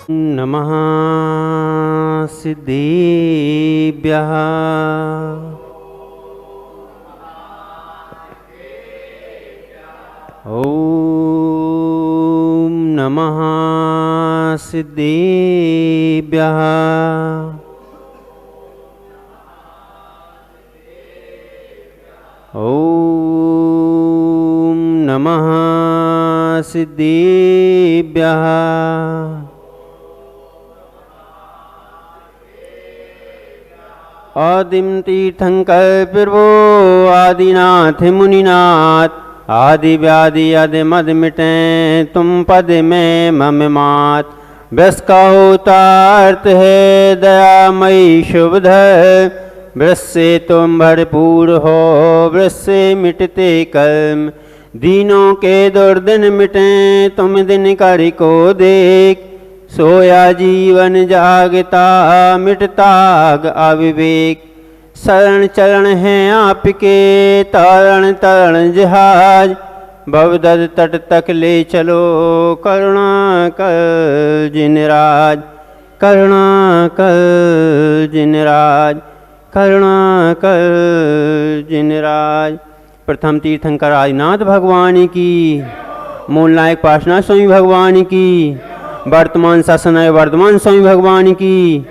नमः सिद्धेभ्यः। ॐ नमः सिद्धेभ्यः। ॐ नमः सिद्धेभ्यः। आदिम तीर्थंकर प्रभो आदिनाथ मुनिनाथ, आदि व्याधि आदि मद मिटे तुम पद में मम मात। व्यस का होता अर्थ है दयामयी शुभधर, वृष से तुम भरपूर हो वृष से मिटते कर्म। दीनों के दुर्दिन मिटे तुम दिन कर को देख, सोया जीवन जागता मिटता अविवेक। शरण चरण हैं आपके तारण तरण जहाज, भवदद तट तक ले चलो करुणा कर जिनराज। करुणा कर जिनराज, करुणा कर जिनराज। प्रथम तीर्थंकर आदिनाथ भगवान की, मूल नायक पार्श्वनाथ स्वामी भगवान की, वर्तमान शासन वर्धमान स्वामी भगवान की,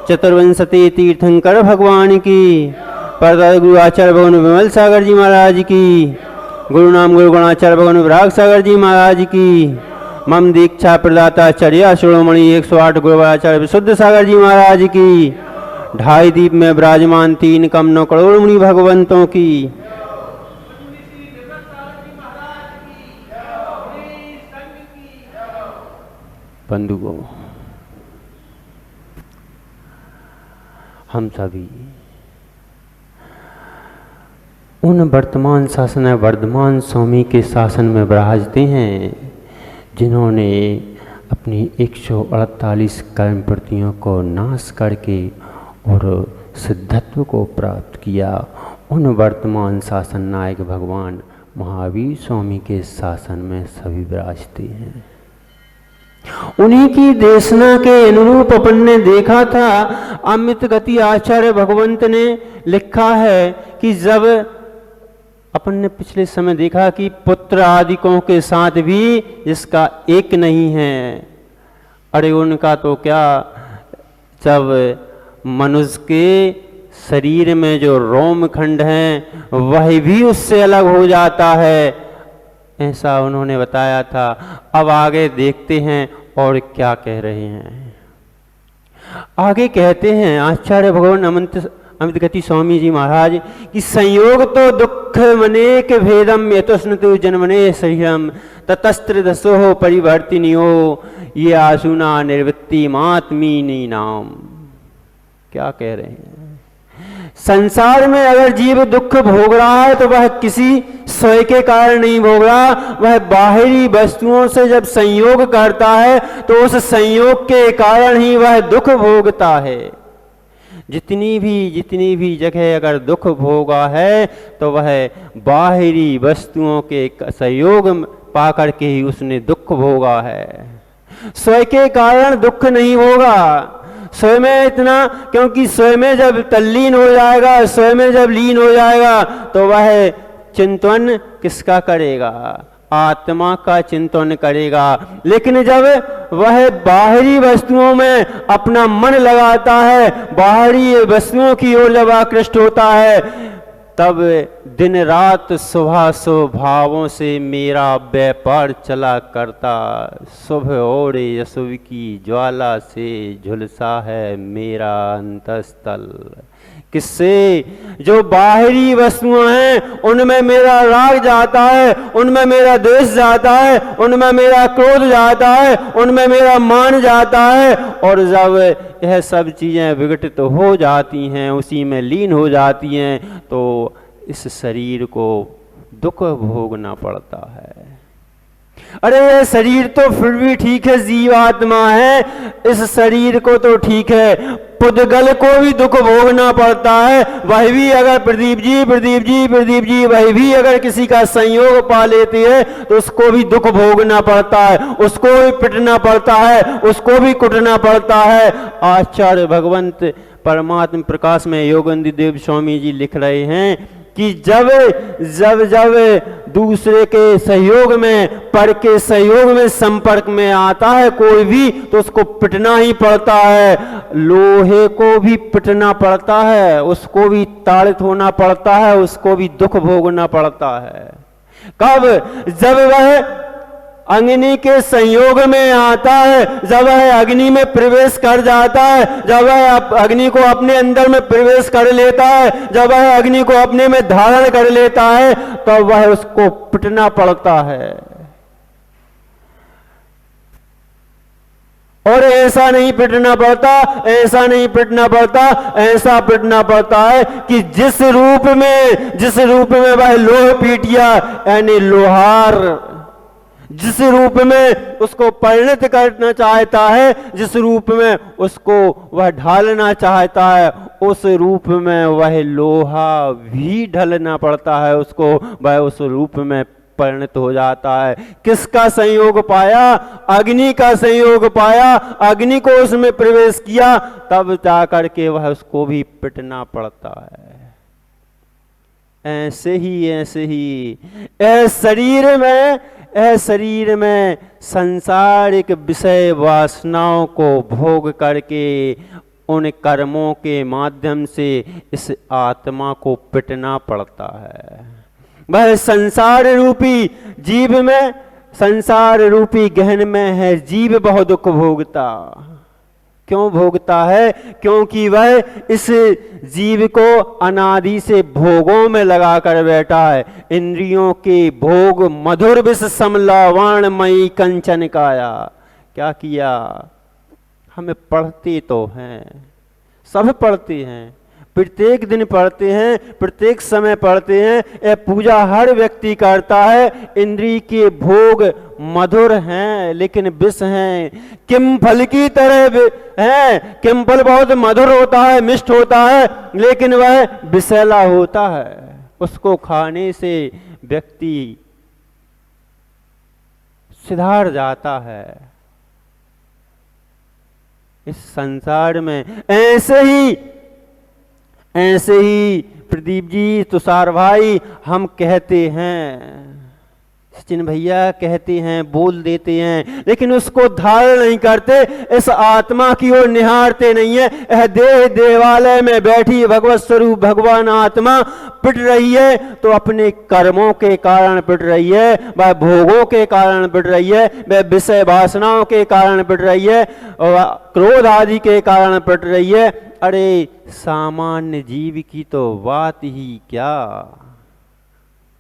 चतुर्विंशति तीर्थंकर भगवान की, परदादा गुरु आचार्य भगवान विमल सागर जी महाराज की, गुरु नाम गुरु गुणाचार्य भगवान विराग सागर जी महाराज की, मम दीक्षा प्रदाता आचार्य शिरोमणि 108 गुरु आचार्य विशुद्ध सागर जी महाराज की, ढाई दीप में विराजमान 3 कम 9 करोड़ मुनि भगवंतों की। बंधुओं, हम सभी उन वर्तमान शासन वर्धमान स्वामी के शासन में विराजते हैं जिन्होंने अपनी 148 कर्म प्रतियों को नाश करके और सिद्धत्व को प्राप्त किया। उन वर्तमान शासन नायक भगवान महावीर स्वामी के शासन में सभी विराजते हैं। उन्हीं की देशना के अनुरूप अपन ने देखा था, अमित गति आचार्य भगवंत ने लिखा है कि जब अपन ने पिछले समय देखा कि पुत्र आदिकों के साथ भी इसका एक नहीं है। अरे उनका तो क्या, जब मनुष्य के शरीर में जो रोमखंड है वह भी उससे अलग हो जाता है, ऐसा उन्होंने बताया था। अब आगे देखते हैं और क्या कह रहे हैं। आगे कहते हैं आचार्य भगवान अमित गति स्वामी जी महाराज कि संयोग तो दुख मनेक भेदम यतुष्णतु जन्मने सह्यम ततस्त्र दसो परिवर्तिनियो ये आसुना निर्वृत्ति मात्मीनी नाम। क्या कह रहे हैं? संसार में अगर जीव दुख भोग रहा है तो वह किसी स्वयं के कारण नहीं भोग रहा, वह बाहरी वस्तुओं से जब संयोग करता है तो उस संयोग के कारण ही वह दुख भोगता है। जितनी भी जगह अगर दुख भोगा है तो वह बाहरी वस्तुओं के सहयोग पाकर के ही उसने दुख भोगा है, स्वयं के कारण दुख नहीं भोगा। स्वयं में इतना, क्योंकि स्वयं में जब तल्लीन हो जाएगा, स्वयं में जब लीन हो जाएगा तो वह चिंतन किसका करेगा? आत्मा का चिंतन करेगा। लेकिन जब वह बाहरी वस्तुओं में अपना मन लगाता है, बाहरी वस्तुओं की ओर जब आकृष्ट होता है, तब दिन रात सुबह स्वभावों से मेरा व्यापार चला करता, शुभ और अशुभ की ज्वाला से झुलसा है मेरा अंतस्थल। किससे? जो बाहरी वस्तुएं हैं उनमें मेरा राग जाता है, उनमें मेरा द्वेष जाता है, उनमें मेरा क्रोध जाता है, उनमें मेरा मान जाता है। और जब यह सब चीजें विघटित हो जाती हैं, उसी में लीन हो जाती हैं, तो इस शरीर को दुख भोगना पड़ता है। अरे यह शरीर तो फिर भी ठीक है, जीवात्मा है, इस शरीर को तो ठीक है, पुद्गल को भी दुख भोगना पड़ता है। वह भी अगर प्रदीप जी वह भी अगर किसी का संयोग पा लेते हैं तो उसको भी दुख भोगना पड़ता है, उसको भी पिटना पड़ता है, उसको भी कुटना पड़ता है। आचार्य भगवंत परमात्मा प्रकाश में योगेंद्र देव स्वामी जी लिख रहे हैं कि जब जब जब दूसरे के सहयोग में, पर के सहयोग में संपर्क में आता है कोई भी, तो उसको पिटना ही पड़ता है। लोहे को भी पिटना पड़ता है, उसको भी ताड़ित होना पड़ता है, उसको भी दुख भोगना पड़ता है। कब? जब वह अग्नि के संयोग में आता है, जब वह अग्नि में प्रवेश कर जाता है, जब वह अग्नि को अपने अंदर में प्रवेश कर लेता है, जब वह अग्नि को अपने में धारण कर लेता है, तो वह उसको पिटना पड़ता है। और ऐसा नहीं पिटना पड़ता, ऐसा नहीं पिटना पड़ता, ऐसा पिटना पड़ता है कि जिस रूप में वह लोह पीटिया यानी लोहार जिस रूप में उसको परिणत करना चाहता है, जिस रूप में उसको वह ढालना चाहता है, उस रूप में वह लोहा भी ढलना पड़ता है उसको, वह उस रूप में परिणत हो जाता है। किसका संयोग पाया? अग्नि का संयोग पाया, अग्नि को उसमें प्रवेश किया, तब जाकर के वह उसको भी पिटना पड़ता है। ऐसे ही शरीर में सांसारिक विषय वासनाओं को भोग करके उन कर्मों के माध्यम से इस आत्मा को पिटना पड़ता है। वह संसार रूपी जीव में, संसार रूपी गहन में है जीव बहुत दुख भोगता। क्यों भोगता है? क्योंकि वह इस जीव को अनादि से भोगों में लगा कर बैठा है। इंद्रियों के भोग मधुर विष समलावाण मई कंचन काया। क्या किया? हमें पढ़ते तो हैं, सब पढ़ते हैं, प्रत्येक दिन पढ़ते हैं, प्रत्येक समय पढ़ते हैं, यह पूजा हर व्यक्ति करता है। इंद्रिय के भोग मधुर हैं लेकिन विष हैं, किम फल की तरह हैं। किम फल बहुत मधुर होता है, मिष्ट होता है, लेकिन वह विषैला होता है। उसको खाने से व्यक्ति सिधार जाता है। इस संसार में ऐसे ही प्रदीप जी, तुषार भाई, हम कहते हैं, सचिन भैया कहते हैं, बोल देते हैं, लेकिन उसको धारण नहीं करते, इस आत्मा की ओर निहारते नहीं है। यह देह देवालय में बैठी भगवत स्वरूप भगवान आत्मा पिट रही है तो अपने कर्मों के कारण पिट रही है, वह भोगों के कारण पिट रही है, वह विषय वासनाओं के कारण पिट रही है, और क्रोध आदि के कारण पिट रही है। अरे सामान्य जीव की तो बात ही क्या,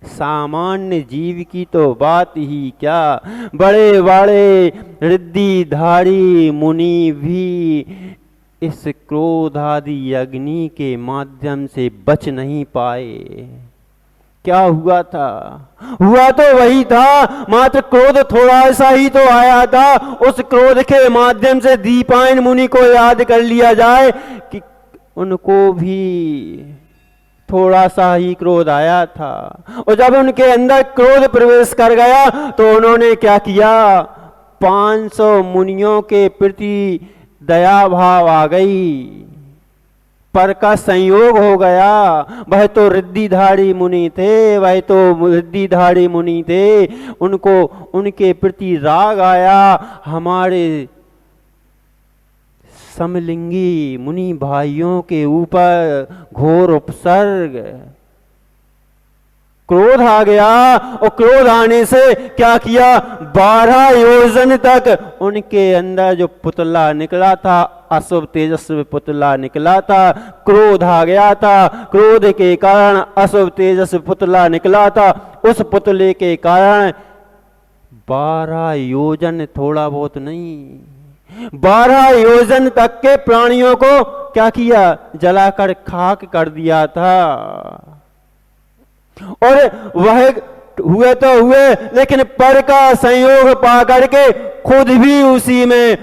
सामान्य जीव की तो बात ही क्या। बड़े बड़े रिद्धिधारी मुनि भी इस क्रोध आदि अग्नि के माध्यम से बच नहीं पाए। क्या हुआ था? हुआ तो वही था, मात्र क्रोध थोड़ा सा ही तो आया था। उस क्रोध के माध्यम से दीपायन मुनि को याद कर लिया जाए कि उनको भी थोड़ा सा ही क्रोध आया था, और जब उनके अंदर क्रोध प्रवेश कर गया तो उन्होंने क्या किया? 500 मुनियों के प्रति दया भाव आ गई, पर का संयोग हो गया। वह तो रिद्धिधारी मुनि थे, उनको उनके प्रति राग आया। हमारे समलिंगी मुनि भाइयों के ऊपर घोर उपसर्ग, क्रोध आ गया, और क्रोध आने से क्या किया? 12 योजन तक उनके अंदर जो पुतला निकला था, अशुभ तेजस्वी पुतला निकला था, क्रोध आ गया था, क्रोध के कारण अशुभ तेजस्वी पुतला निकला था। उस पुतले के कारण 12 योजन थोड़ा बहुत नहीं, 12 योजन तक के प्राणियों को क्या किया? जलाकर खाक कर दिया था। और वह हुए तो हुए, लेकिन पर का संयोग पा करके खुद भी उसी में